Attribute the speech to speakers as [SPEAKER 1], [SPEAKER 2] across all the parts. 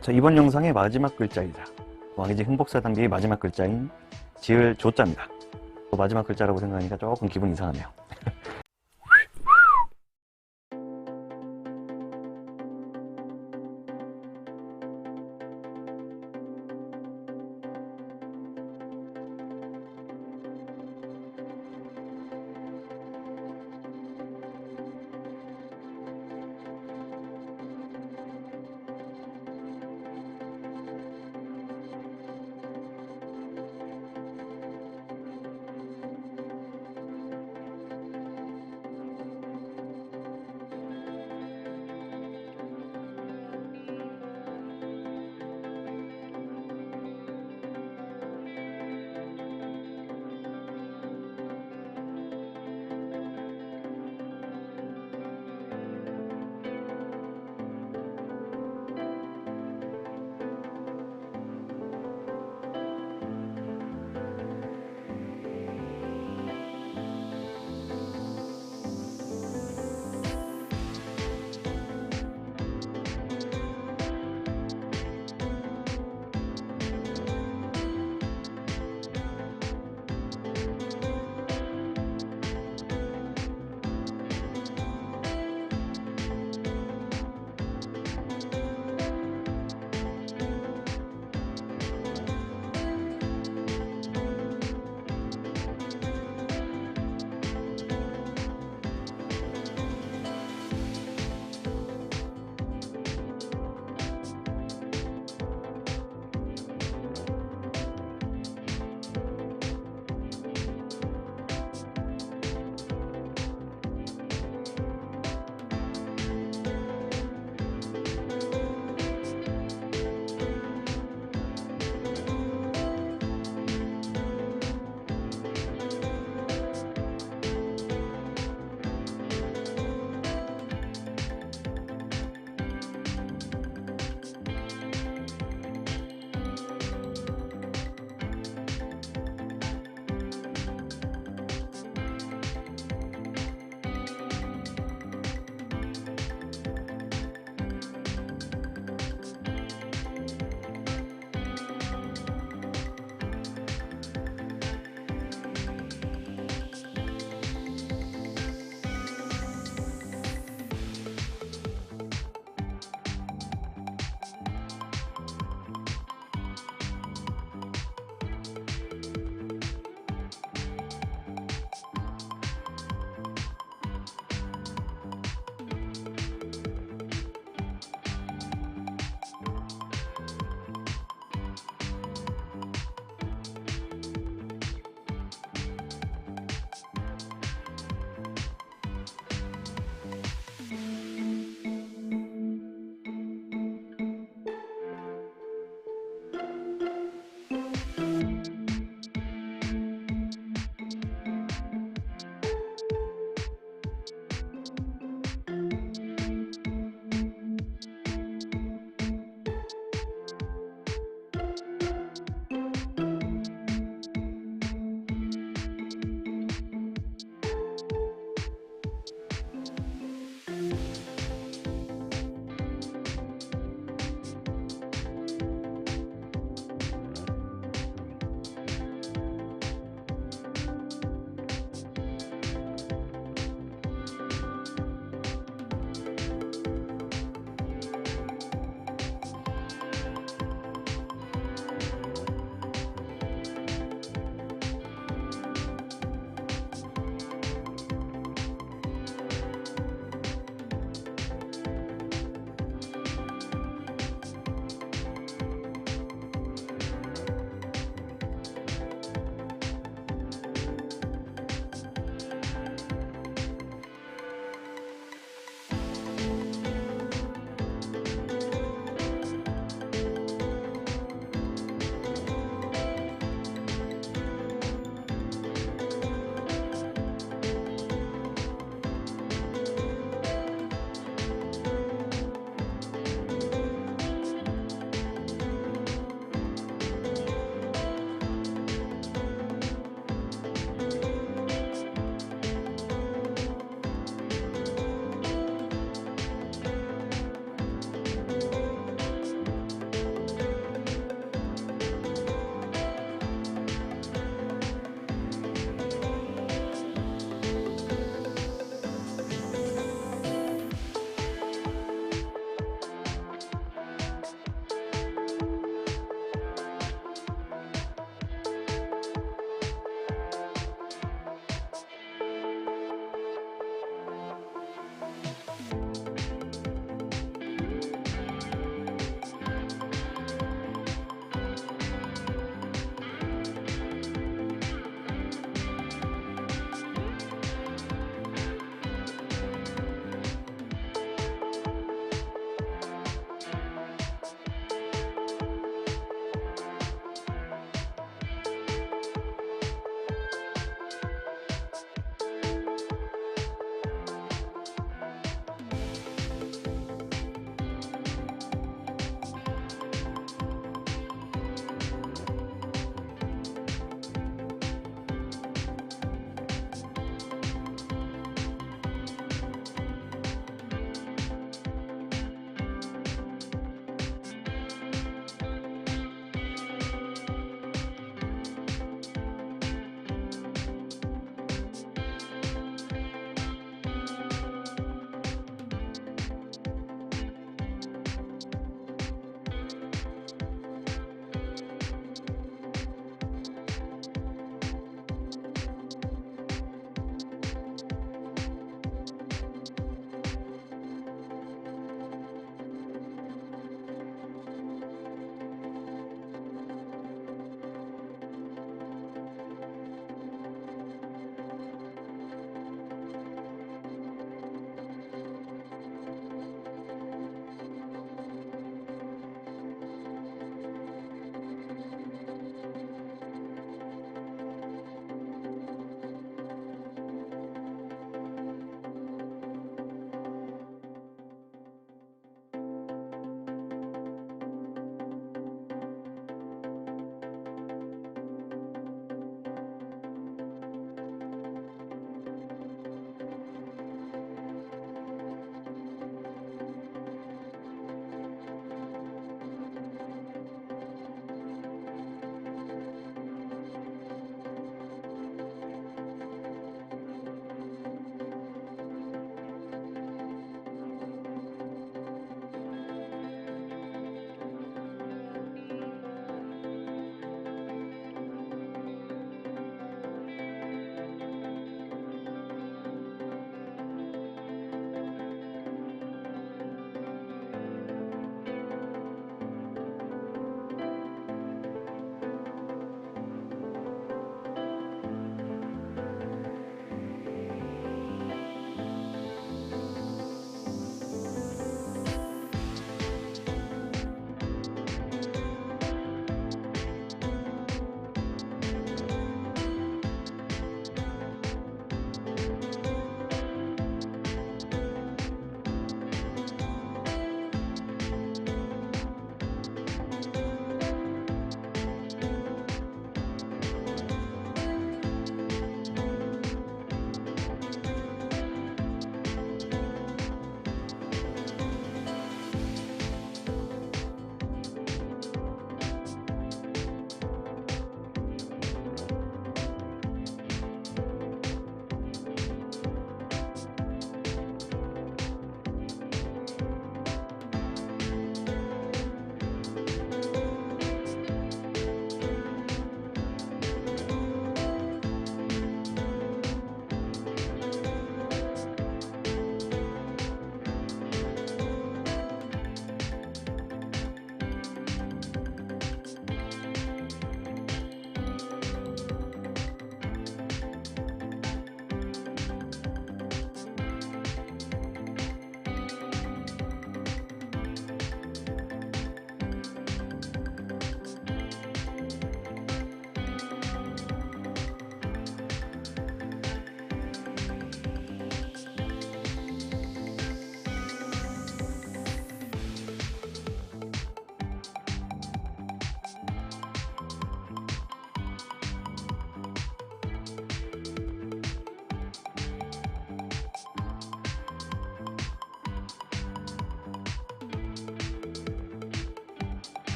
[SPEAKER 1] 자, 이번 영상의 마지막 글자이자 왕이지 흥복사 단계의 마지막 글자인 지을 조자입니다. 또 마지막 글자라고 생각하니까 조금 기분이 이상하네요.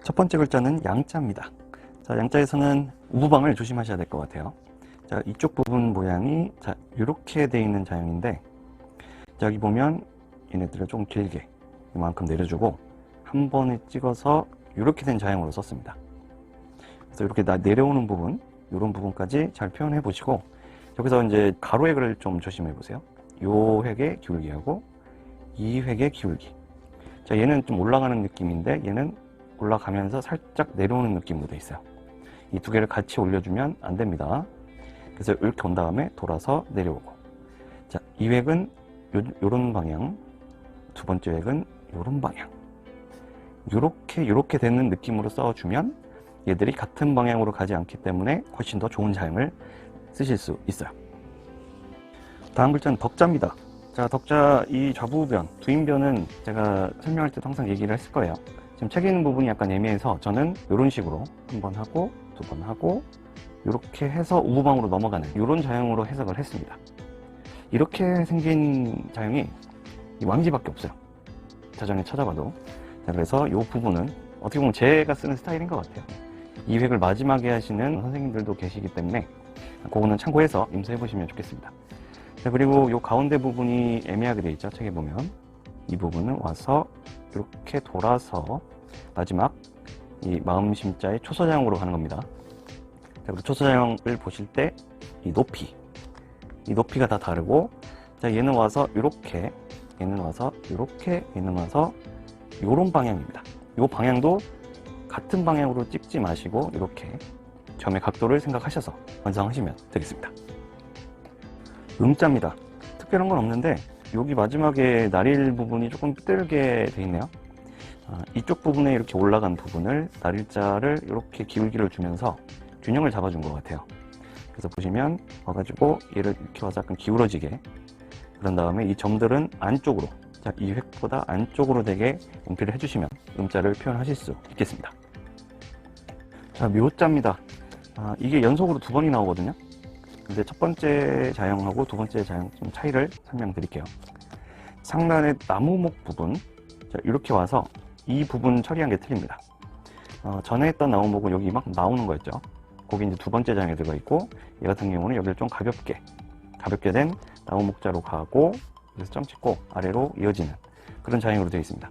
[SPEAKER 1] 첫 번째 글자는 양자입니다. 자, 양자에서는 우부방을 조심하셔야 될 것 같아요. 자, 이쪽 부분 모양이 자, 이렇게 되어 있는 자형인데, 자, 여기 보면 얘네들을 좀 길게 이만큼 내려주고 한 번에 찍어서 이렇게 된 자형으로 썼습니다. 그래서 이렇게 내려오는 부분, 이런 부분까지 잘 표현해 보시고, 여기서 이제 가로획을 좀 조심해 보세요. 요 획의 기울기하고 이 획의 기울기. 자, 얘는 좀 올라가는 느낌인데 얘는 올라가면서 살짝 내려오는 느낌으로 돼 있어요. 이 두 개를 같이 올려주면 안 됩니다. 그래서 이렇게 온 다음에 돌아서 내려오고. 자, 이 획은 요런 방향, 두 번째 획은 요런 방향. 요렇게 되는 느낌으로 써주면 얘들이 같은 방향으로 가지 않기 때문에 훨씬 더 좋은 자형을 쓰실 수 있어요. 다음 글자는 덕자입니다. 자, 덕자 이 좌부변, 두인변은 제가 설명할 때도 항상 얘기를 했을 거예요. 지금 책에 있는 부분이 약간 애매해서 저는 이런 식으로 한 번 하고 두 번 하고 이렇게 해서 우부방으로 넘어가는 이런 자형으로 해석을 했습니다. 이렇게 생긴 자형이 이 왕지밖에 없어요. 자전에 찾아봐도. 자, 그래서 이 부분은 어떻게 보면 제가 쓰는 스타일인 것 같아요. 이 획을 마지막에 하시는 선생님들도 계시기 때문에 그거는 참고해서 임수해 보시면 좋겠습니다. 자, 그리고 이 가운데 부분이 애매하게 되어 있죠. 책에 보면 이 부분은 와서 이렇게 돌아서 마지막 이 마음심자의 초서자형으로 가는 겁니다. 자, 그리고 초서자형을 보실 때 이 높이가 다 다르고, 자, 얘는 와서 이렇게, 얘는 와서 이렇게, 얘는 와서 이런 방향입니다. 이 방향도 같은 방향으로 찍지 마시고 이렇게 점의 각도를 생각하셔서 완성하시면 되겠습니다. 음자입니다. 특별한 건 없는데 여기 마지막에 날일 부분이 조금 삐뚤게 돼 있네요. 이쪽 부분에 이렇게 올라간 부분을 날일자를 이렇게 기울기를 주면서 균형을 잡아준 것 같아요. 그래서 보시면 와가지고 얘를 이렇게 와서 약간 기울어지게, 그런 다음에 이 점들은 안쪽으로, 자, 이 획보다 안쪽으로 되게 음필을 해주시면 음자를 표현하실 수 있겠습니다. 자, 묘자입니다. 이게 연속으로 두 번이 나오거든요. 근데 첫 번째 자형하고 두 번째 자형 좀 차이를 설명드릴게요. 상단의 나무목 부분, 자, 이렇게 와서 이 부분 처리한 게 틀립니다. 전에 했던 나무목은 여기 막 나오는 거였죠. 거기 이제 두 번째 자형에 들어가 있고, 얘 같은 경우는 여기를 좀 가볍게 된 나무목자로 가고, 그래서 점 찍고 아래로 이어지는 그런 자형으로 되어 있습니다.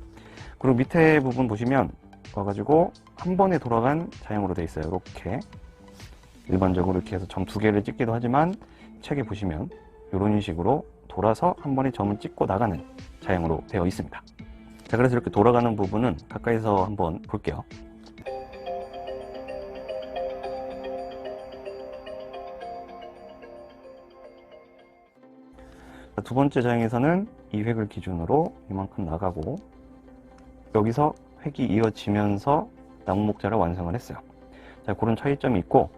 [SPEAKER 1] 그리고 밑에 부분 보시면 와가지고 한 번에 돌아간 자형으로 되어 있어요. 이렇게 일반적으로 이렇게 해서 점 두 개를 찍기도 하지만 책에 보시면 이런 식으로 돌아서 한 번에 점을 찍고 나가는 자형으로 되어 있습니다. 자, 그래서 이렇게 돌아가는 부분은 가까이서 한번 볼게요. 두 번째 자형에서는 이 획을 기준으로 이만큼 나가고, 여기서 획이 이어지면서 나무목자를 완성을 했어요. 자, 그런 차이점이 있고,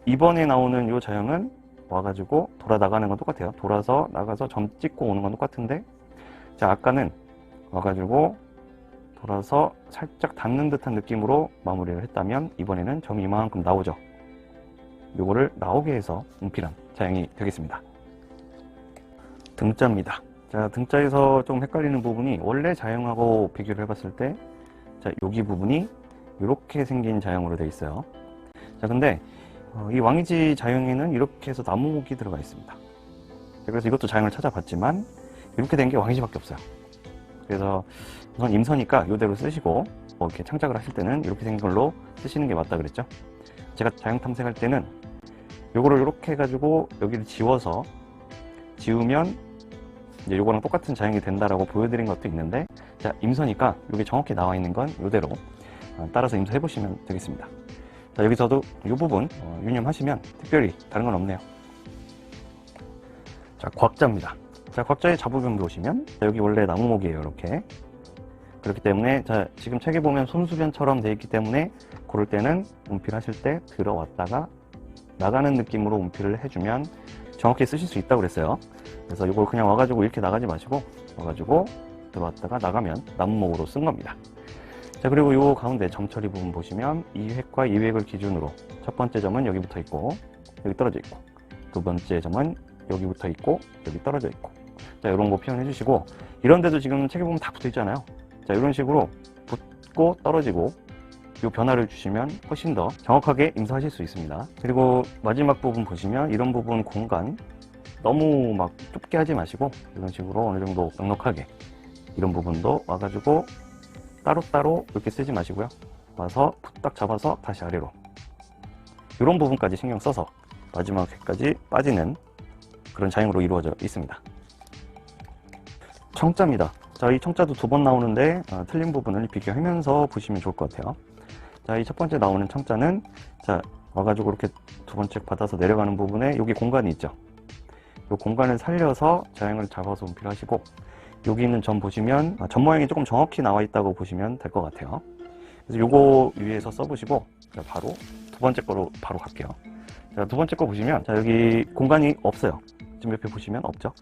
[SPEAKER 1] 이번에 나오는 이 자형은 와가지고 돌아 나가는 건 똑같아요. 돌아서 나가서 점 찍고 오는 건 똑같은데, 자, 아까는 와가지고 돌아서 살짝 닿는 듯한 느낌으로 마무리를 했다면 이번에는 점이 이만큼 나오죠. 요거를 나오게 해서 음필한 자형이 되겠습니다. 등자입니다. 자, 등자에서 좀 헷갈리는 부분이 원래 자형하고 비교를 해봤을 때, 자, 여기 부분이 이렇게 생긴 자형으로 되어 있어요. 자, 근데 이 왕이지 자형에는 이렇게 해서 나무목이 들어가 있습니다. 그래서 이것도 자형을 찾아봤지만 이렇게 된 게 왕이지밖에 없어요. 그래서 우선 임서니까 이대로 쓰시고, 이렇게 창작을 하실 때는 이렇게 생긴 걸로 쓰시는 게 맞다 그랬죠. 제가 자형 탐색할 때는 요거를 이렇게 해가지고 여기를 지우면 이제 요거랑 똑같은 자형이 된다라고 보여드린 것도 있는데, 자, 임서니까 이게 정확히 나와 있는 건 이대로 따라서 임서해 보시면 되겠습니다. 자, 여기서도 이 부분 유념하시면 특별히 다른 건 없네요. 자, 곽자입니다. 자, 곽자의 좌부분 보시면 여기 원래 나무목이에요. 이렇게. 그렇기 때문에 자, 지금 책에 보면 손수변처럼 되어 있기 때문에 그럴 때는 운필 하실 때 들어왔다가 나가는 느낌으로 운필을 해주면 정확히 쓰실 수 있다고 그랬어요. 그래서 이걸 그냥 와가지고 이렇게 나가지 마시고 와가지고 들어왔다가 나가면 나무목으로 쓴 겁니다. 자, 그리고 이 가운데 점 처리 부분 보시면 이 획과 이 획을 기준으로 첫 번째 점은 여기 붙어 있고 여기 떨어져 있고, 두 번째 점은 여기 붙어 있고 여기 떨어져 있고, 자, 이런 거 표현해 주시고, 이런 데도 지금 책에 보면 다 붙어 있잖아요. 자, 이런 식으로 붙고 떨어지고 이 변화를 주시면 훨씬 더 정확하게 임사하실 수 있습니다. 그리고 마지막 부분 보시면 이런 부분 공간 너무 막 좁게 하지 마시고 이런 식으로 어느 정도 넉넉하게 이런 부분도 와가지고 따로따로 이렇게 쓰지 마시고요. 와서 딱 잡아서 다시 아래로 이런 부분까지 신경 써서 마지막 회까지 빠지는 그런 자형으로 이루어져 있습니다. 청자입니다. 자, 이 청자도 두 번 나오는데 틀린 부분을 비교하면서 보시면 좋을 것 같아요. 자, 이 첫 번째 나오는 청자는 자, 와가지고 이렇게 두 번째 받아서 내려가는 부분에 여기 공간이 있죠. 이 공간을 살려서 자형을 잡아서 운필하시고 여기 있는 점 보시면 점 모양이 조금 정확히 나와 있다고 보시면 될 것 같아요. 그래서 요거 위에서 써보시고 바로 두 번째 거로 바로 갈게요. 자, 두 번째 거 보시면 자, 여기 공간이 없어요. 지금 옆에 보시면 없죠.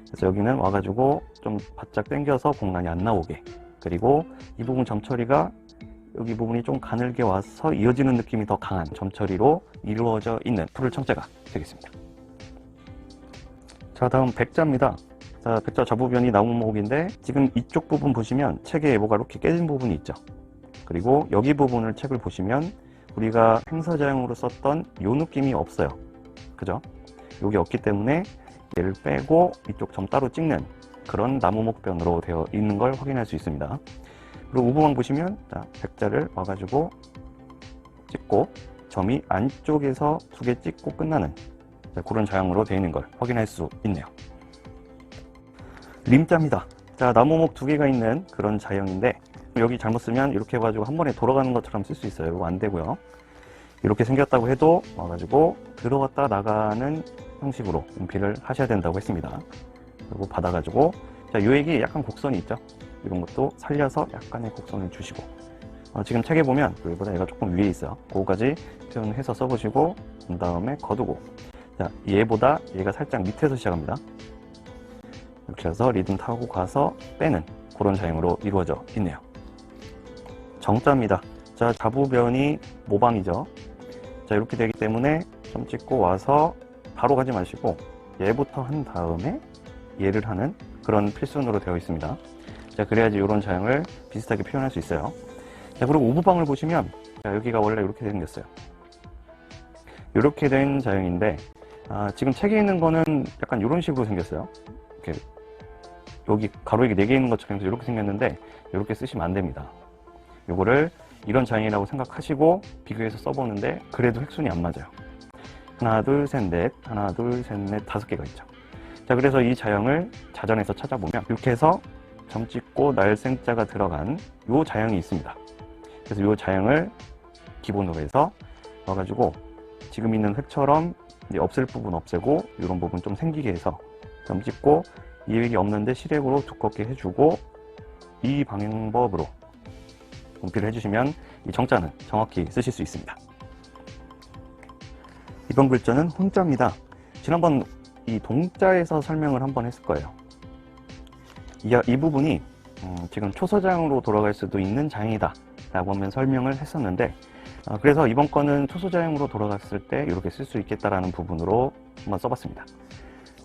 [SPEAKER 1] 그래서 여기는 와가지고 좀 바짝 당겨서 공간이 안 나오게, 그리고 이 부분 점 처리가 여기 부분이 좀 가늘게 와서 이어지는 느낌이 더 강한 점 처리로 이루어져 있는 푸를 청자가 되겠습니다. 자, 다음 백자입니다. 자, 백자 좌부변이 나무목인데 지금 이쪽 부분 보시면 책에 뭐가 이렇게 깨진 부분이 있죠. 그리고 여기 부분을 책을 보시면 우리가 행서자형으로 썼던 요 느낌이 없어요. 그죠? 여기 없기 때문에 얘를 빼고 이쪽 점 따로 찍는 그런 나무목변으로 되어 있는 걸 확인할 수 있습니다. 그리고 우부방 보시면 자, 백자를 와가지고 찍고 점이 안쪽에서 두 개 찍고 끝나는 자, 그런 자형으로 되어 있는 걸 확인할 수 있네요. 림자입니다. 자, 나무목 두 개가 있는 그런 자형인데 여기 잘못 쓰면 이렇게 해가지고 한 번에 돌아가는 것처럼 쓸 수 있어요. 이거 안 되고요. 이렇게 생겼다고 해도 와가지고 들어갔다 나가는 형식으로 운필을 하셔야 된다고 했습니다. 그리고 받아가지고 자, 요 얘기 약간 곡선이 있죠. 이런 것도 살려서 약간의 곡선을 주시고 지금 책에 보면 여기보다 얘가 조금 위에 있어요. 그거까지 표현해서 써보시고 그 다음에 거두고 자, 얘보다 얘가 살짝 밑에서 시작합니다. 이렇게 해서 리듬 타고 가서 빼는 그런 자형으로 이루어져 있네요. 정자입니다. 자, 좌부변이 모방이죠. 자, 이렇게 되기 때문에 점 찍고 와서 바로 가지 마시고 얘부터 한 다음에 얘를 하는 그런 필순으로 되어 있습니다. 자, 그래야지 이런 자형을 비슷하게 표현할 수 있어요. 자, 그리고 우부방을 보시면 자, 여기가 원래 이렇게 생겼어요. 이렇게 된 자형인데 지금 책에 있는 거는 약간 이런 식으로 생겼어요. 이렇게 여기 가로액이 4개 있는 것처럼 이렇게 생겼는데 이렇게 쓰시면 안 됩니다. 요거를 이런 자형이라고 생각하시고 비교해서 써보는데 그래도 획순이 안 맞아요. 하나, 둘, 셋, 넷, 하나, 둘, 셋, 넷, 5개가 있죠. 자, 그래서 이 자형을 자전에서 찾아보면 이렇게 해서 점 찍고 날생자가 들어간 요 자형이 있습니다. 그래서 요 자형을 기본으로 해서 넣어가지고 지금 있는 획처럼 이제 없앨 부분 없애고 이런 부분 좀 생기게 해서 점 찍고 이 획이 없는데 실획으로 두껍게 해주고 이 방향법으로 분필을 해주시면 이 정자는 정확히 쓰실 수 있습니다. 이번 글자는 혼자입니다. 지난번 이 동자에서 설명을 한번 했을 거예요. 이 부분이 지금 초소자형으로 돌아갈 수도 있는 자형이다 라고 하면 설명을 했었는데 그래서 이번 거는 초소자형으로 돌아갔을 때 이렇게 쓸 수 있겠다라는 부분으로 한번 써봤습니다.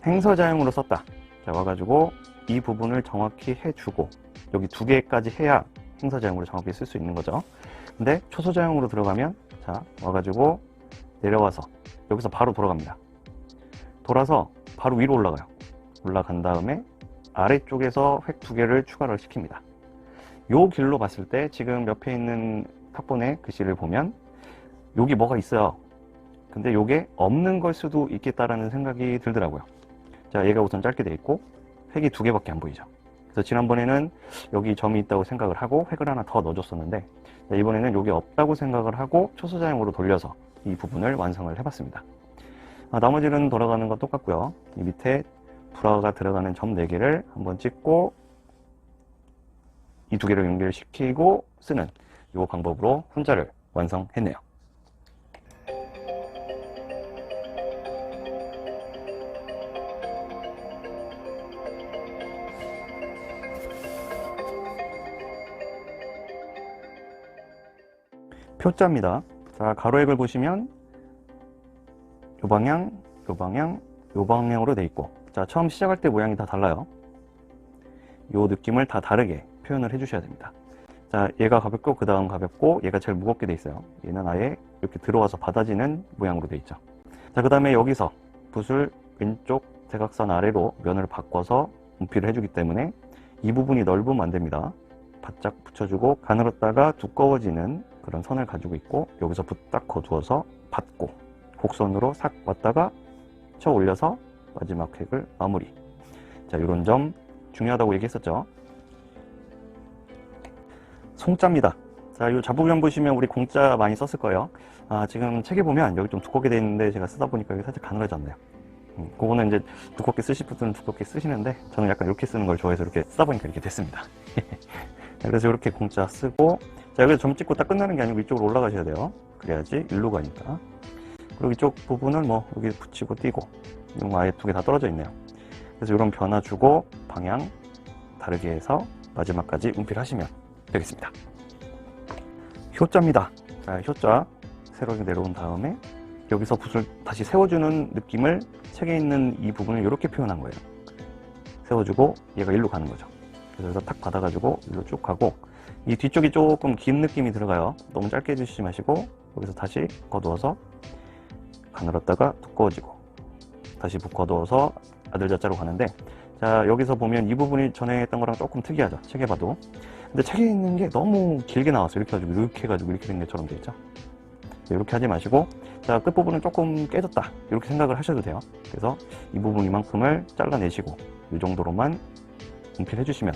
[SPEAKER 1] 행서자형으로 썼다. 자, 와가지고 이 부분을 정확히 해주고 여기 2개까지 해야 행서자형으로 정확히 쓸 수 있는 거죠. 근데 초소자형으로 들어가면 자, 와가지고 내려와서 여기서 바로 돌아갑니다. 돌아서 바로 위로 올라가요. 올라간 다음에 아래쪽에서 획 2개를 추가를 시킵니다. 요 길로 봤을 때 지금 옆에 있는 탑본의 글씨를 보면 여기 뭐가 있어요. 근데 요게 없는 걸 수도 있겠다라는 생각이 들더라고요. 자, 얘가 우선 짧게 돼 있고 획이 2개밖에 안 보이죠. 그래서 지난번에는 여기 점이 있다고 생각을 하고 획을 하나 더 넣어줬었는데 이번에는 여기 없다고 생각을 하고 초소자형으로 돌려서 이 부분을 완성을 해봤습니다. 나머지는 돌아가는 건 똑같고요. 이 밑에 불화가 들어가는 점 4개를 한번 찍고 이 2개를 연결시키고 쓰는 이 방법으로 혼자를 완성했네요. 표자입니다. 자, 가로획을 보시면 요 방향, 요 방향, 요 방향으로 돼 있고 자, 처음 시작할 때 모양이 다 달라요. 요 느낌을 다 다르게 표현을 해 주셔야 됩니다. 자, 얘가 가볍고 그 다음 가볍고 얘가 제일 무겁게 돼 있어요. 얘는 아예 이렇게 들어와서 받아지는 모양으로 돼 있죠. 자, 그 다음에 여기서 붓을 왼쪽 대각선 아래로 면을 바꿔서 분필을 해주기 때문에 이 부분이 넓으면 안 됩니다. 바짝 붙여주고 가늘었다가 두꺼워지는 그런 선을 가지고 있고, 여기서 붓 딱 거두어서 받고 곡선으로 싹 왔다가 쳐 올려서 마지막 획을 마무리. 자, 이런 점 중요하다고 얘기했었죠. 송자입니다. 자, 이 잡부변 보시면 우리 공자 많이 썼을 거예요. 지금 책에 보면 여기 좀 두껍게 돼 있는데 제가 쓰다 보니까 여기 살짝 가늘어졌네요. 그거는 이제 두껍게 쓰실 분들은 두껍게 쓰시는데 저는 약간 이렇게 쓰는 걸 좋아해서 이렇게 쓰다 보니까 이렇게 됐습니다. 그래서 이렇게 공자 쓰고, 자, 여기서 점 찍고 딱 끝나는 게 아니고 이쪽으로 올라가셔야 돼요. 그래야지 일로 가니까. 그리고 이쪽 부분은 뭐 여기 붙이고 띄고, 이거 아예 두 개 다 떨어져 있네요. 그래서 이런 변화 주고 방향 다르게 해서 마지막까지 운필하시면 되겠습니다. 효자입니다. 자, 효자 세로로 내려온 다음에 여기서 붓을 다시 세워주는 느낌을 책에 있는 이 부분을 이렇게 표현한 거예요. 세워주고 얘가 일로 가는 거죠. 그래서 여기서 탁 받아가지고 일로 쭉 가고, 이 뒤쪽이 조금 긴 느낌이 들어가요. 너무 짧게 해주시지 마시고 여기서 다시 거두어서 가늘었다가 두꺼워지고 다시 붓 거두어서 아들자자로 가는데, 자, 여기서 보면 이 부분이 전에 했던 거랑 조금 특이하죠. 책에 봐도. 근데 책에 있는 게 너무 길게 나왔어요. 이렇게 해가지고 이렇게 해가지고 이렇게 된 것처럼 돼 있죠. 이렇게 하지 마시고, 자, 끝부분은 조금 깨졌다 이렇게 생각을 하셔도 돼요. 그래서 이 부분 이만큼을 잘라내시고 이 정도로만 분필해 주시면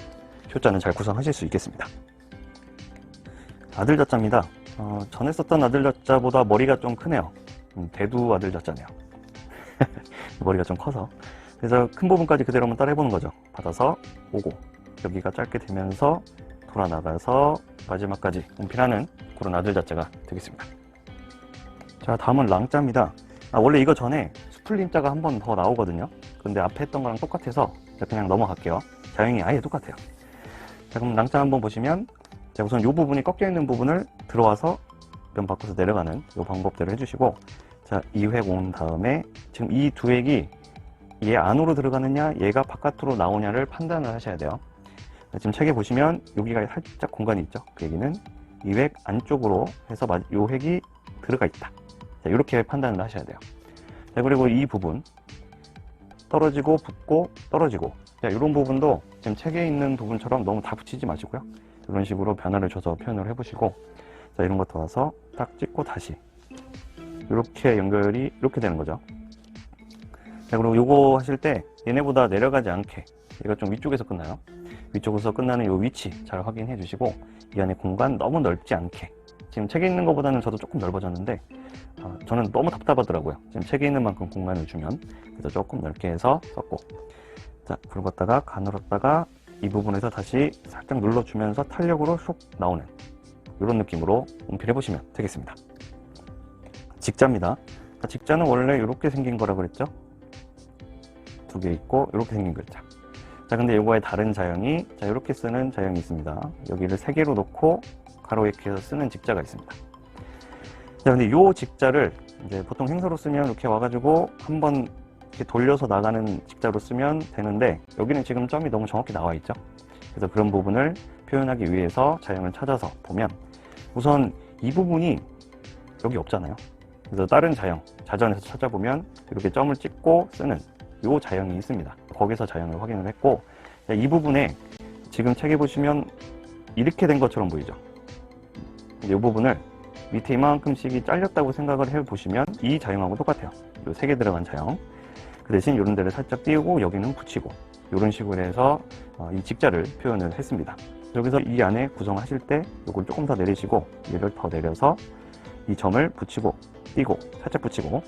[SPEAKER 1] 효자는 잘 구성하실 수 있겠습니다. 아들자자입니다. 전에 썼던 아들자자보다 머리가 좀 크네요. 대두 아들자자네요. 머리가 좀 커서. 그래서 큰 부분까지 그대로 한번 따라 해보는 거죠. 받아서 오고 여기가 짧게 되면서 돌아 나가서 마지막까지 분필하는 그런 아들자자가 되겠습니다. 자, 다음은 랑자입니다. 원래 이거 전에 스플린자가 한 번 더 나오거든요. 근데 앞에 했던 거랑 똑같아서 그냥 넘어갈게요. 자형이 아예 똑같아요. 자, 그럼 랑자 한번 보시면, 자, 우선 이 부분이 꺾여 있는 부분을 들어와서 면 바꿔서 내려가는 이 방법대로 해주시고, 자, 2획 온 다음에 지금 이 두 획이 얘 안으로 들어가느냐 얘가 바깥으로 나오냐를 판단을 하셔야 돼요. 지금 책에 보시면 여기가 살짝 공간이 있죠. 그 얘기는 이 획 안쪽으로 해서 이 획이 들어가 있다. 자, 이렇게 판단을 하셔야 돼요. 자, 그리고 이 부분 떨어지고 붙고 떨어지고, 자, 이런 부분도 지금 책에 있는 부분처럼 너무 다 붙이지 마시고요. 이런 식으로 변화를 줘서 표현을 해보시고, 자, 이런 것도 와서 딱 찍고 다시 이렇게 연결이 이렇게 되는 거죠. 자, 그리고 요거 하실 때 얘네보다 내려가지 않게, 얘가 좀 위쪽에서 끝나요. 위쪽에서 끝나는 요 위치 잘 확인해 주시고, 이 안에 공간 너무 넓지 않게, 지금 책에 있는 것보다는 저도 조금 넓어졌는데 저는 너무 답답하더라고요. 지금 책에 있는 만큼 공간을 주면. 그래서 조금 넓게 해서 썼고, 자, 굵었다가 가늘었다가 이 부분에서 다시 살짝 눌러주면서 탄력으로 쏙 나오는 이런 느낌으로 운필해 보시면 되겠습니다. 직자입니다. 직자는 원래 이렇게 생긴 거라 그랬죠. 두 개 있고 이렇게 생긴 글자. 자, 근데 이거의 다른 자형이, 자, 이렇게 쓰는 자형이 있습니다. 여기를 세 개로 놓고 가로 이렇게 해서 쓰는 직자가 있습니다. 자, 근데 이 직자를 이제 보통 행서로 쓰면 이렇게 와가지고 한번 이렇게 돌려서 나가는 직자로 쓰면 되는데, 여기는 지금 점이 너무 정확히 나와 있죠. 그래서 그런 부분을 표현하기 위해서 자형을 찾아서 보면, 우선 이 부분이 여기 없잖아요. 그래서 다른 자형, 자전에서 찾아보면 이렇게 점을 찍고 쓰는 이 자형이 있습니다. 거기서 자형을 확인을 했고, 이 부분에 지금 책에 보시면 이렇게 된 것처럼 보이죠. 이 부분을 밑에 이만큼씩이 잘렸다고 생각을 해보시면 이 자형하고 똑같아요. 이 세 개 들어간 자형. 그 대신 이런 데를 살짝 띄우고 여기는 붙이고, 이런 식으로 해서 이 직자를 표현을 했습니다. 여기서 이 안에 구성하실 때 이걸 조금 더 내리시고 얘를 더 내려서 이 점을 붙이고 띄고 살짝 붙이고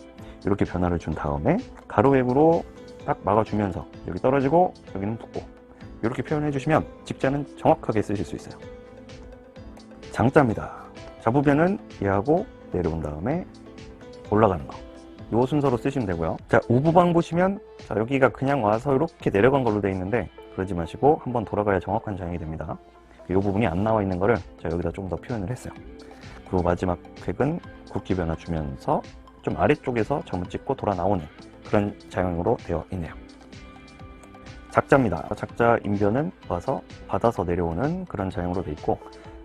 [SPEAKER 1] 이렇게 변화를 준 다음에 가로획으로 딱 막아주면서 여기 떨어지고 여기는 붙고 이렇게 표현해 주시면 직자는 정확하게 쓰실 수 있어요. 장자입니다. 자부변은 얘하고 내려온 다음에 올라가는 거, 이 순서로 쓰시면 되고요. 자, 우부방 보시면, 자, 여기가 그냥 와서 이렇게 내려간 걸로 되어 있는데 그러지 마시고 한번 돌아가야 정확한 자형이 됩니다. 이 부분이 안 나와 있는 거를 제가 여기다 좀 더 표현을 했어요. 그리고 마지막 획은 굵기 변화 주면서 좀 아래쪽에서 점을 찍고 돌아 나오는 그런 자형으로 되어 있네요. 작자입니다. 작자 인변은 와서 받아서 내려오는 그런 자형으로 되어 있고,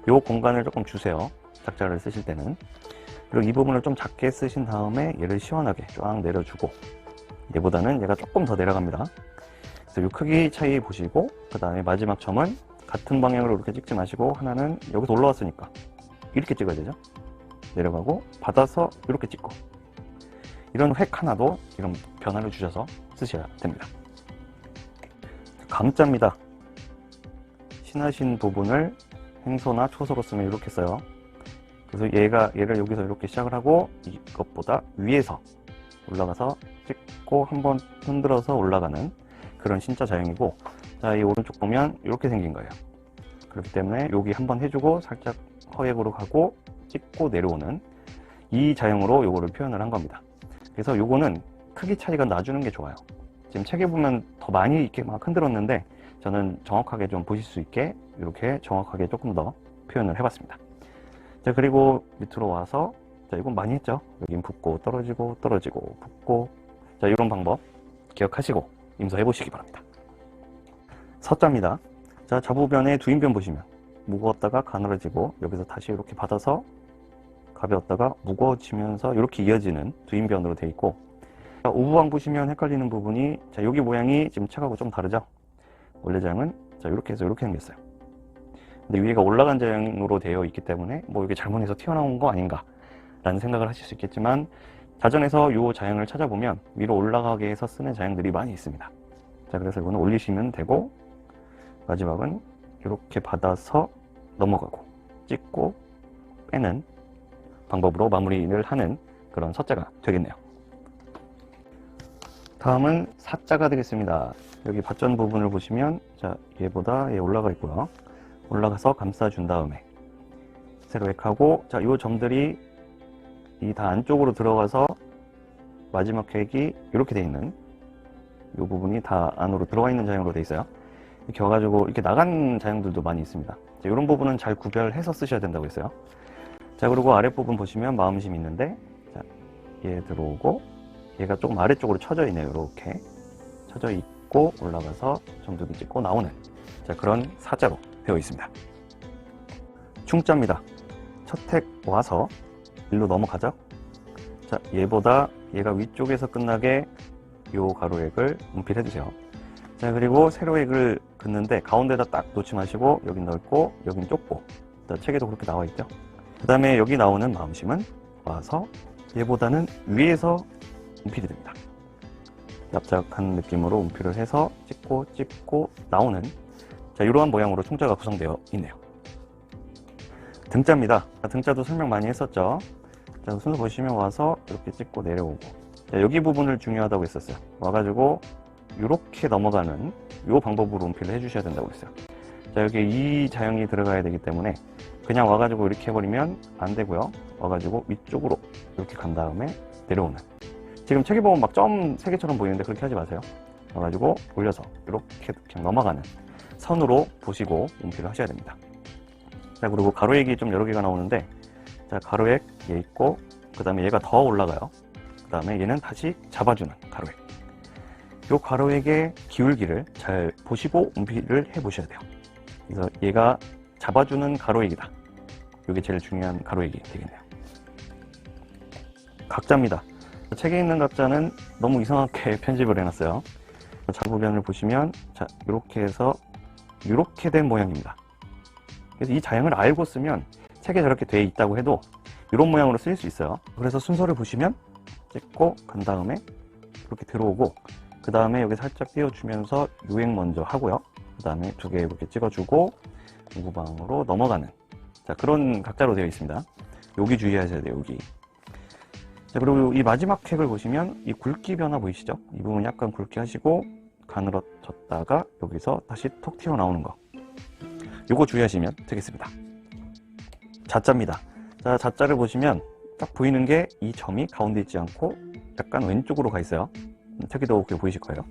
[SPEAKER 1] 요 공간을 조금 주세요. 작자를 쓰실 때는. 그리고 이 부분을 좀 작게 쓰신 다음에 얘를 시원하게 쫙 내려주고, 얘보다는 얘가 조금 더 내려갑니다. 그래서 요 크기 차이 보시고, 그 다음에 마지막 점은 같은 방향으로 이렇게 찍지 마시고, 하나는 여기서 올라왔으니까 이렇게 찍어야 되죠. 내려가고 받아서 이렇게 찍고, 이런 획 하나도 이런 변화를 주셔서 쓰셔야 됩니다. 감자입니다. 신하신 부분을 행소나 초소로 쓰면 이렇게 써요. 그래서 얘를 여기서 이렇게 시작을 하고, 이것보다 위에서 올라가서 찍고 한번 흔들어서 올라가는 그런 신자 자형이고, 자, 이 오른쪽 보면 이렇게 생긴 거예요. 그렇기 때문에 여기 한번 해주고 살짝 허액으로 가고 찍고 내려오는 이 자형으로 요거를 표현을 한 겁니다. 그래서 요거는 크기 차이가 나주는 게 좋아요. 지금 책에 보면 더 많이 이렇게 막 흔들었는데, 저는 정확하게 좀 보실 수 있게 이렇게 정확하게 조금 더 표현을 해봤습니다. 자, 그리고 밑으로 와서, 자, 이건 많이 했죠. 여긴 붓고 떨어지고 떨어지고 붓고, 자, 이런 방법 기억하시고 임서해 보시기 바랍니다. 서자입니다. 자, 좌부변의 두인변 보시면 무거웠다가 가늘어지고, 여기서 다시 이렇게 받아서 가벼웠다가 무거워지면서 이렇게 이어지는 두인변으로 되어 있고, 자, 우부방 보시면 헷갈리는 부분이, 자, 여기 모양이 지금 책하고 좀 다르죠. 원래 자형은 자, 이렇게 해서 이렇게 생겼어요. 근데 위에가 올라간 자형으로 되어 있기 때문에 이게 잘못해서 튀어나온 거 아닌가 라는 생각을 하실 수 있겠지만, 자전에서 이 자형을 찾아보면 위로 올라가게 해서 쓰는 자형들이 많이 있습니다. 자, 그래서 이거는 올리시면 되고, 마지막은 이렇게 받아서 넘어가고 찍고 빼는 방법으로 마무리를 하는 그런 서자가 되겠네요. 다음은 사자가 되겠습니다. 여기 밭전 부분을 보시면, 자, 얘보다 얘 올라가 있고요. 올라가서 감싸준 다음에 세로 획하고, 자, 요 점들이 이 다 안쪽으로 들어가서 마지막 획이 이렇게 돼 있는 요 부분이 다 안으로 들어가 있는 자형으로 돼 있어요. 이렇게 와가지고 이렇게 나간 자형들도 많이 있습니다. 자, 이런 부분은 잘 구별해서 쓰셔야 된다고 했어요. 자, 그리고 아랫부분 보시면 마음심 있는데, 자, 얘 들어오고 얘가 조금 아래쪽으로 쳐져 있네요. 이렇게 쳐져 있고 올라가서 점두기 찍고 나오는, 자, 그런 사자로 되어 있습니다. 충자입니다. 첫 획 와서 일로 넘어가죠. 자, 얘보다 얘가 위쪽에서 끝나게 요 가로획을 운필해 주세요. 자, 그리고 세로획을 긋는데 가운데다 딱 놓지 마시고 여긴 넓고 여긴 좁고, 책에도 그렇게 나와 있죠. 그 다음에 여기 나오는 마음심은 와서 얘보다는 위에서 운필이 됩니다. 납작한 느낌으로 운필을 해서 찍고 나오는, 자, 이러한 모양으로 충자가 구성되어 있네요. 등자입니다. 등자도 설명 많이 했었죠. 자, 순서 보시면 와서 이렇게 찍고 내려오고, 자, 여기 부분을 중요하다고 했었어요. 와가지고 이렇게 넘어가는 이 방법으로 운필을 해주셔야 된다고 했어요. 자, 여기 이 자형이 들어가야 되기 때문에 그냥 와가지고 이렇게 해버리면 안 되고요. 와가지고 위쪽으로 이렇게 간 다음에 내려오는, 지금 책에 보면 막 점 3개처럼 보이는데 그렇게 하지 마세요. 와가지고 올려서 이렇게 그냥 넘어가는 선으로 보시고 운필을 하셔야 됩니다. 자, 그리고 가로액이 좀 여러 개가 나오는데, 자, 가로액 얘 있고, 그 다음에 얘가 더 올라가요. 그 다음에 얘는 다시 잡아주는 가로액. 요 가로액의 기울기를 잘 보시고 운필을 해 보셔야 돼요. 그래서 얘가 잡아주는 가로액이다. 이게 제일 중요한 가로액이 되겠네요. 각자입니다. 책에 있는 각자는 너무 이상하게 편집을 해놨어요. 좌부변을 보시면, 자, 이렇게 해서 이렇게 된 모양입니다. 그래서 이 자형을 알고 쓰면 책에 저렇게 돼 있다고 해도 이런 모양으로 쓰일 수 있어요. 그래서 순서를 보시면 찍고 간 다음에 이렇게 들어오고, 그 다음에 여기 살짝 띄워주면서 유행 먼저 하고요. 그 다음에 2개 이렇게 찍어주고 우부방으로 넘어가는, 자, 그런 각자로 되어 있습니다. 여기 주의하셔야 돼요. 여기. 자, 그리고 이 마지막 획을 보시면 이 굵기 변화 보이시죠? 이 부분 약간 굵게 하시고 가늘어졌다가 여기서 다시 톡 튀어나오는 거, 요거 주의하시면 되겠습니다. 자자입니다. 자, 자자를 보시면 딱 보이는 게 이 점이 가운데 있지 않고 약간 왼쪽으로 가 있어요. 책에도 그렇게 보이실 거예요.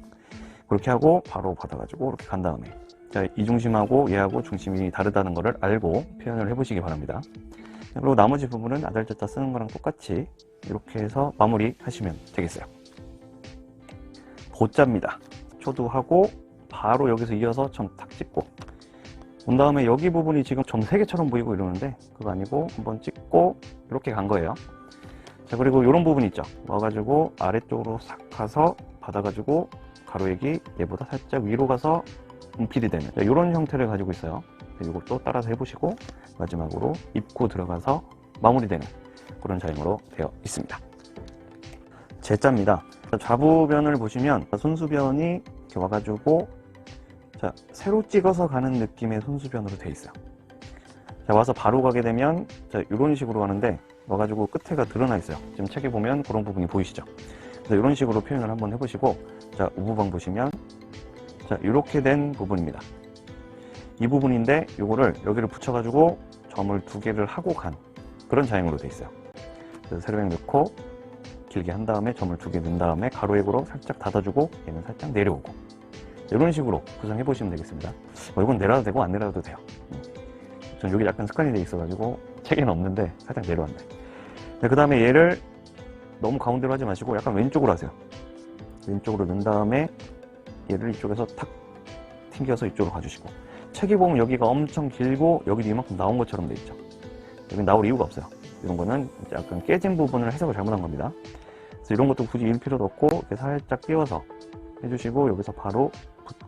[SPEAKER 1] 그렇게 하고 바로 받아가지고 이렇게 간 다음에, 자, 이 중심하고 얘하고 중심이 다르다는 것을 알고 표현을 해보시기 바랍니다. 그리고 나머지 부분은 아달자자 쓰는 거랑 똑같이 이렇게 해서 마무리 하시면 되겠어요. 보자입니다. 초두하고 바로 여기서 이어서 점 탁 찍고, 온 다음에 여기 부분이 지금 점 3개처럼 보이고 이러는데 그거 아니고 한번 찍고 이렇게 간 거예요. 자, 그리고 이런 부분 있죠. 와가지고 아래쪽으로 싹 가서 받아가지고 가로액이 얘보다 살짝 위로 가서 분필이 되는 이런 형태를 가지고 있어요. 이것도 따라서 해보시고 마지막으로 입구 들어가서 마무리되는 그런 자형으로 되어 있습니다. 제자입니다. 좌부변을 보시면 손수변이 이렇게 와가지고 자, 세로 찍어서 가는 느낌의 손수변으로 되어 있어요. 자, 와서 바로 가게 되면 자, 이런 식으로 가는데 와가지고 끝에가 드러나 있어요. 지금 책에 보면 그런 부분이 보이시죠? 그래서 이런 식으로 표현을 한번 해보시고 자, 우부방 보시면 자, 이렇게 된 부분입니다. 이 부분인데 이거를 여기를 붙여가지고 점을 2개를 하고 간 그런 자형으로 되어 있어요. 그래서 세로액 넣고 길게 한 다음에 점을 2개 넣은 다음에 가로액으로 살짝 닫아주고 얘는 살짝 내려오고 이런 식으로 구성해 보시면 되겠습니다. 이건 내려도 되고 안 내려도 돼요. 전 여기 약간 습관이 돼 있어가지고 책에는 없는데 살짝 내려왔네. 그 다음에 얘를 너무 가운데로 하지 마시고 약간 왼쪽으로 하세요. 왼쪽으로 넣은 다음에 얘를 이쪽에서 탁 튕겨서 이쪽으로 가주시고 책에 보면 여기가 엄청 길고 여기도 이만큼 나온 것처럼 돼 있죠. 여기 나올 이유가 없어요. 이런 거는 약간 깨진 부분을 해석을 잘못한 겁니다. 그래서 이런 것도 굳이 일 필요도 없고 이렇게 살짝 띄워서 해주시고 여기서 바로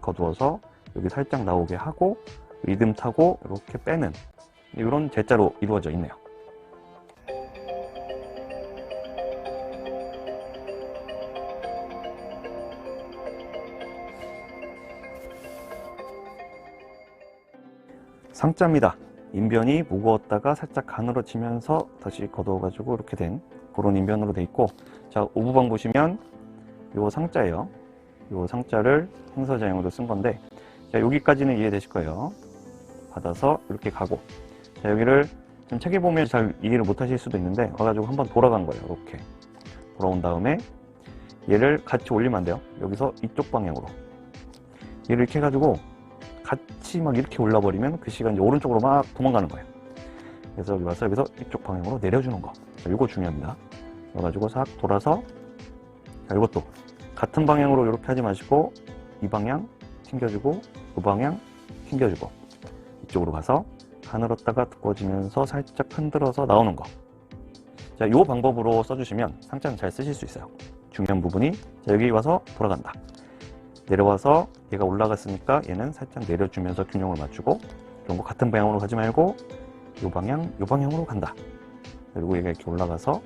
[SPEAKER 1] 거두어서 여기 살짝 나오게 하고 리듬 타고 이렇게 빼는 이런 제자로 이루어져 있네요. 상자입니다. 인변이 무거웠다가 살짝 가늘어 지면서 다시 걷어가지고 이렇게 된 그런 인변으로 돼 있고 자, 우부방 보시면 요 상자예요. 요 상자를 행서자형으로 쓴 건데 자, 여기까지는 이해되실 거예요. 받아서 이렇게 가고 자, 여기를 지금 책에 보면 잘 이해를 못 하실 수도 있는데 와가지고 한번 돌아간 거예요. 이렇게 돌아온 다음에 얘를 같이 올리면 안 돼요. 여기서 이쪽 방향으로 얘를 이렇게 해가지고 같이 막 이렇게 올라버리면 그 시간 이제 오른쪽으로 막 도망가는 거예요. 그래서 여기 와서 여기서 이쪽 방향으로 내려주는 거. 자, 이거 중요합니다. 그래가지고 싹 돌아서 자, 이것도 같은 방향으로 이렇게 하지 마시고 이 방향 튕겨주고 이 방향 튕겨주고 이쪽으로 가서 가늘었다가 두꺼워지면서 살짝 흔들어서 나오는 거. 자, 이 방법으로 써주시면 상자는 잘 쓰실 수 있어요. 중요한 부분이 자, 여기 와서 돌아간다. 내려와서 얘가 올라갔으니까 얘는 살짝 내려주면서 균형을 맞추고 이런 거 같은 방향으로 가지 말고 이 방향으로 간다. 그리고 얘가 이렇게 올라가서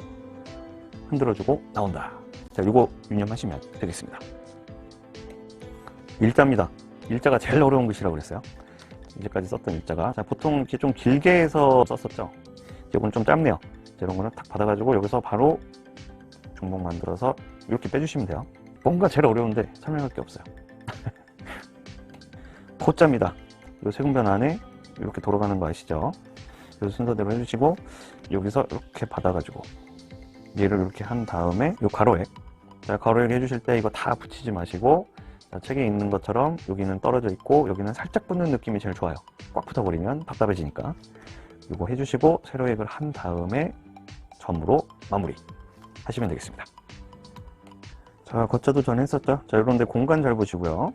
[SPEAKER 1] 흔들어주고 나온다. 자, 이거 유념하시면 되겠습니다. 일자입니다. 일자가 제일 어려운 글씨라고 그랬어요. 이제까지 썼던 일자가 자, 보통 이렇게 좀 길게 해서 썼었죠. 이건 좀 짧네요. 자, 이런 거는 탁 받아가지고 여기서 바로 중복 만들어서 이렇게 빼주시면 돼요. 뭔가 제일 어려운데 설명할 게 없어요. 코자입니다. 이 세군변 안에 이렇게 돌아가는 거 아시죠? 그래서 순서대로 해주시고 여기서 이렇게 받아가지고 얘를 이렇게 한 다음에 이 가로액 자, 가로액 해주실 때 이거 다 붙이지 마시고 자, 책에 있는 것처럼 여기는 떨어져 있고 여기는 살짝 붙는 느낌이 제일 좋아요. 꽉 붙어버리면 답답해지니까 이거 해주시고 세로액을 한 다음에 점으로 마무리 하시면 되겠습니다. 자, 걷자도 전에 했었죠. 자, 이런데 공간 잘 보시고요.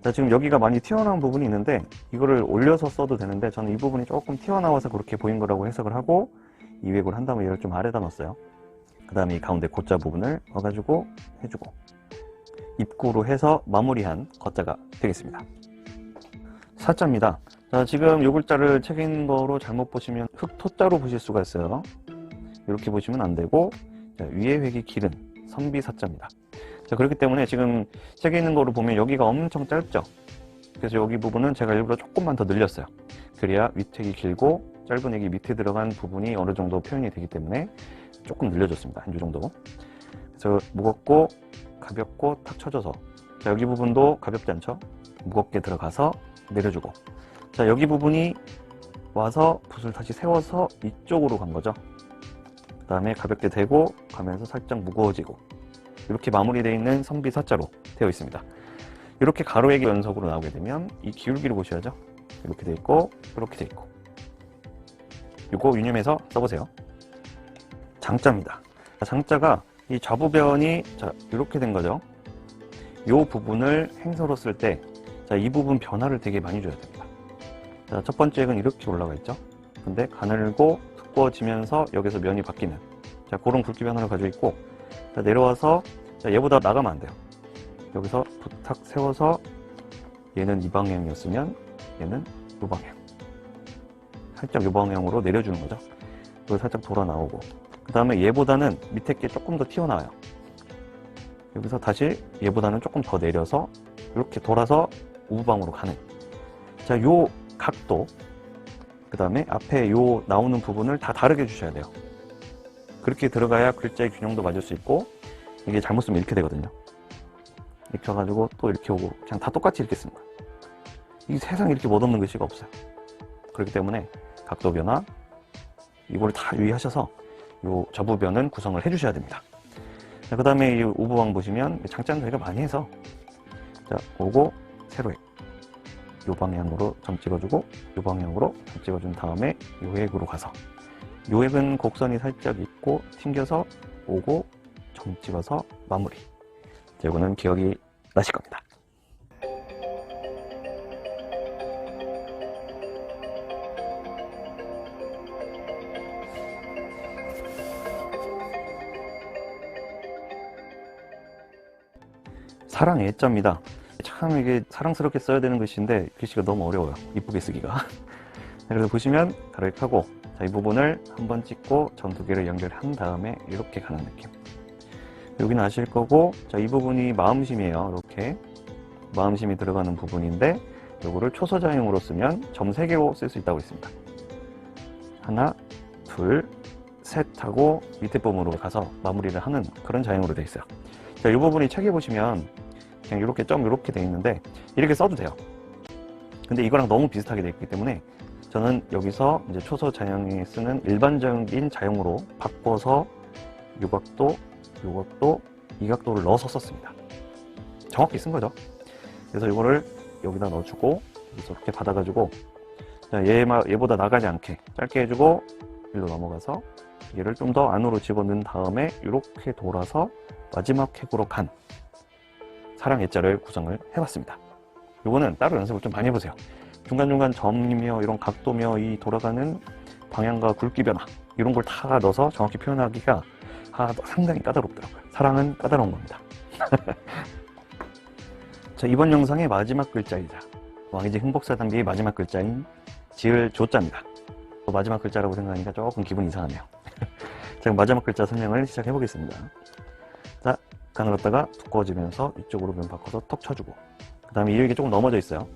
[SPEAKER 1] 자, 지금 여기가 많이 튀어나온 부분이 있는데 이거를 올려서 써도 되는데 저는 이 부분이 조금 튀어나와서 그렇게 보인 거라고 해석을 하고 이획을 한 다음에 얘를 좀 아래다 놨어요. 그 다음에 이 가운데 걷자 부분을 넣어가지고 해주고 입구로 해서 마무리한 걷자가 되겠습니다. 사자입니다. 자, 지금 요 글자를 책에 있는 거로 잘못 보시면 흑토자로 보실 수가 있어요. 이렇게 보시면 안 되고 자, 위에 획이 길은 선비사자입니다. 자, 그렇기 때문에 지금 책에 있는 거로 보면 여기가 엄청 짧죠. 그래서 여기 부분은 제가 일부러 조금만 더 늘렸어요. 그래야 윗획이 길고 짧은 획이 밑에 들어간 부분이 어느 정도 표현이 되기 때문에 조금 늘려줬습니다. 한 요 정도. 그래서 무겁고 가볍고 탁 쳐줘서 자, 여기 부분도 가볍지 않죠? 무겁게 들어가서 내려주고 자, 여기 부분이 와서 붓을 다시 세워서 이쪽으로 간 거죠. 그 다음에 가볍게 대고 가면서 살짝 무거워지고 이렇게 마무리되어 있는 선비사자로 되어 있습니다. 이렇게 가로액이 연속으로 나오게 되면 이 기울기를 보셔야죠. 이렇게 되어 있고 이렇게 되어 있고 이거 유념해서 써보세요. 장자입니다. 장자가 이 좌부변이 자, 이렇게 된 거죠. 이 부분을 행서로 쓸 때 이 부분 변화를 되게 많이 줘야 됩니다. 자, 첫 번째 액은 이렇게 올라가 있죠. 근데 가늘고 두꺼워지면서 여기서 면이 바뀌는, 자, 그런 굵기 변화를 가지고 있고, 자, 내려와서, 자, 얘보다 나가면 안 돼요. 여기서 부탁 세워서 얘는 이 방향이었으면 얘는 이 방향. 살짝 이 방향으로 내려주는 거죠. 그리고 살짝 돌아 나오고, 그 다음에 얘보다는 밑에 게 조금 더 튀어나와요. 여기서 다시 얘보다는 조금 더 내려서 이렇게 돌아서 우방으로 가는, 자, 요 각도, 그 다음에 앞에 요 나오는 부분을 다 다르게 주셔야 돼요. 그렇게 들어가야 글자의 균형도 맞을 수 있고, 이게 잘못 쓰면 이렇게 되거든요. 이렇게 와가지고 또 이렇게 오고, 그냥 다 똑같이 이렇게 씁니다. 이 세상에 이렇게 멋없는 글씨가 없어요. 그렇기 때문에 각도 변화, 이걸 다 유의하셔서 요 저부변은 구성을 해주셔야 됩니다. 그 다음에 이 우부방 보시면 장자는 저희가 많이 해서, 자, 오고 세로액, 요 방향으로 점 찍어주고, 요 방향으로 점 찍어준 다음에 요 액으로 가서, 요 액은 곡선이 살짝 있고 튕겨서 오고 점 찍어서 마무리. 자, 요거는 기억이 나실 겁니다. 사랑 애자입니다. 참 이게 사랑스럽게 써야 되는 글씨인데 글씨가 너무 어려워요. 이쁘게 쓰기가. 그래서 보시면 가로액하고, 자, 이 부분을 한번 찍고 점 두 개를 연결한 다음에 이렇게 가는 느낌. 여기는 아실 거고, 자, 이 부분이 마음심이에요. 이렇게 마음심이 들어가는 부분인데, 요거를 초서자형으로 쓰면 점 3개로 쓸 수 있다고 했습니다. 하나, 둘, 셋 하고 밑에 부분으로 가서 마무리를 하는 그런 자형으로 되어 있어요. 자, 이 부분이 책에 보시면 그냥 이렇게 점 이렇게 되어 있는데 이렇게 써도 돼요. 근데 이거랑 너무 비슷하게 되어 있기 때문에 저는 여기서 이제 초서 자형에 쓰는 일반적인 자형으로 바꿔서 요 각도, 요 각도, 이 각도를 넣어서 썼습니다. 정확히 쓴 거죠. 그래서 이거를 여기다 넣어주고, 여기서 이렇게 받아가지고, 자, 얘보다 나가지 않게 짧게 해주고, 일로 넘어가서 얘를 좀 더 안으로 집어넣은 다음에 이렇게 돌아서 마지막 획으로 간 사랑 애자를 구성을 해봤습니다. 요거는 따로 연습을 좀 많이 해보세요. 중간중간 점이며 이런 각도며 이 돌아가는 방향과 굵기 변화 이런 걸 다 넣어서 정확히 표현하기가 상당히 까다롭더라고요. 사랑은 까다로운 겁니다. 자, 이번 영상의 마지막 글자이자 왕이지 흥복사단비의 마지막 글자인 지을 조자입니다. 마지막 글자라고 생각하니까 조금 기분이 이상하네요. 제가 마지막 글자 설명을 시작해 보겠습니다. 자, 가늘었다가 두꺼워지면서 이쪽으로 면 바꿔서 턱 쳐주고, 그 다음에 이 액이 조금 넘어져 있어요.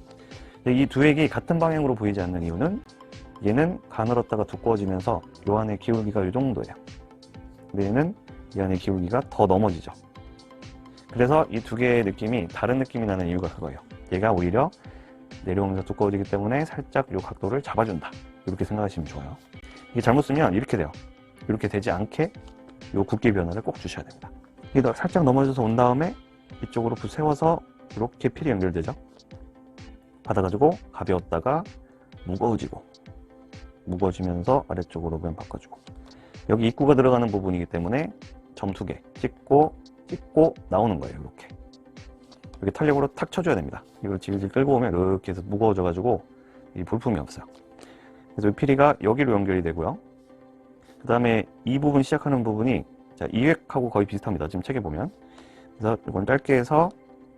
[SPEAKER 1] 이 두 액이 같은 방향으로 보이지 않는 이유는 얘는 가늘었다가 두꺼워지면서 요 안에 기울기가 이 정도예요. 근데 얘는 이 안에 기울기가 더 넘어지죠. 그래서 이 두 개의 느낌이 다른 느낌이 나는 이유가 그거예요. 얘가 오히려 내려오면서 두꺼워지기 때문에 살짝 요 각도를 잡아준다, 이렇게 생각하시면 좋아요. 이게 잘못 쓰면 이렇게 돼요. 이렇게 되지 않게 요 굵기 변화를 꼭 주셔야 됩니다. 이게 살짝 넘어져서 온 다음에 이쪽으로 세워서 이렇게 필이 연결되죠. 받아가지고 가벼웠다가 무거워지고, 무거워지면서 아래쪽으로 면 바꿔주고, 여기 입구가 들어가는 부분이기 때문에 점 2개 찍고 나오는 거예요. 이렇게 여기 탄력으로 탁 쳐줘야 됩니다. 이걸 질질 끌고 오면 이렇게 해서 무거워져가지고 이 볼품이 없어요. 그래서 이 피리가 여기로 연결이 되고요. 그 다음에 이 부분 시작하는 부분이, 자, 이 획하고 거의 비슷합니다. 지금 책에 보면. 그래서 이건 짧게 해서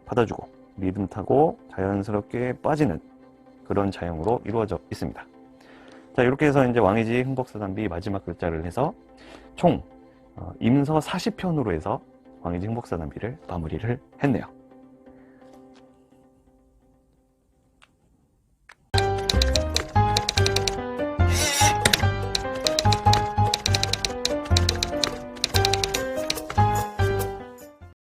[SPEAKER 1] 받아주고 리듬 타고 자연스럽게 빠지는 그런 자형으로 이루어져 있습니다. 자, 이렇게 해서 이제 왕이지 흥복사단비 마지막 글자를 해서 총 임서 40편으로 해서 왕이지 흥복사단비를 마무리를 했네요.